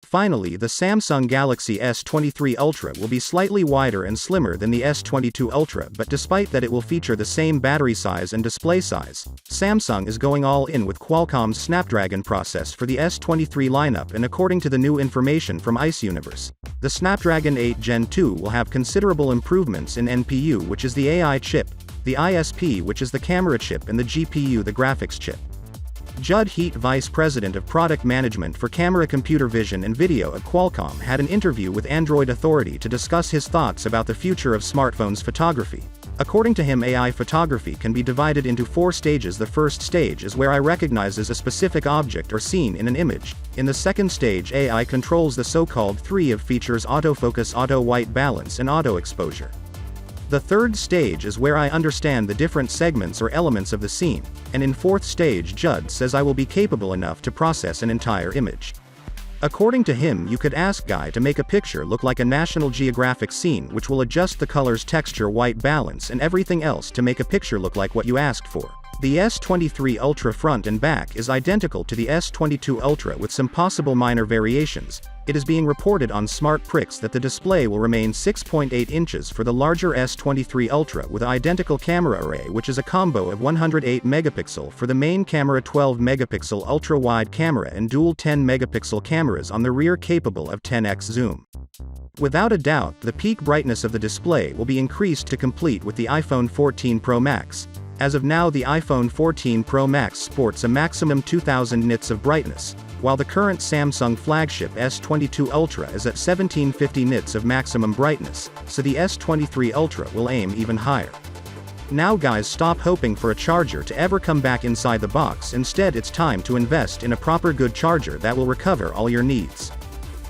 Finally, the Samsung Galaxy S23 Ultra will be slightly wider and slimmer than the S22 Ultra, but despite that it will feature the same battery size and display size, Samsung is going all in with Qualcomm's Snapdragon process for the S23 lineup, and according to the new information from Ice Universe, the Snapdragon 8 Gen 2 will have considerable improvements in NPU, which is the AI chip, the ISP, which is the camera chip, and the GPU, the graphics chip. Judd Heath, Vice President of Product Management for Camera, Computer Vision and Video at Qualcomm, had an interview with Android Authority to discuss his thoughts about the future of smartphones photography. According to him, AI photography can be divided into 4 stages. The first stage is where AI recognizes a specific object or scene in an image. In the second stage, AI controls the so-called 3 of features: autofocus, auto-white balance and auto-exposure. The third stage is where I understand the different segments or elements of the scene, and in fourth stage, Judd says I will be capable enough to process an entire image. According to him, you could ask Guy to make a picture look like a National Geographic scene, which will adjust the colors, texture, white balance and everything else to make a picture look like what you asked for. The S23 Ultra front and back is identical to the S22 Ultra with some possible minor variations. It is being reported on Smart Pricks that the display will remain 6.8 inches for the larger S23 Ultra with identical camera array, which is a combo of 108 megapixel for the main camera, 12 megapixel ultra-wide camera and dual 10 megapixel cameras on the rear capable of 10x zoom. Without a doubt, the peak brightness of the display will be increased to complete with the iPhone 14 Pro Max. As of now, the iPhone 14 Pro Max sports a maximum 2000 nits of brightness, while the current Samsung flagship S22 Ultra is at 1750 nits of maximum brightness, so the S23 Ultra will aim even higher. Now guys, stop hoping for a charger to ever come back inside the box. Instead, it's time to invest in a proper good charger that will recover all your needs.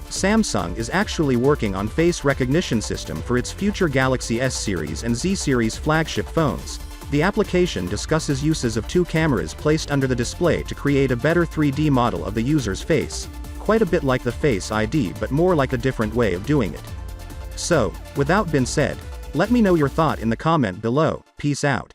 Samsung is actually working on face recognition system for its future Galaxy S series and Z series flagship phones. The application discusses uses of 2 cameras placed under the display to create a better 3D model of the user's face. Quite a bit like the Face ID, but more like a different way of doing it. So, without being said, let me know your thought in the comment below. Peace out.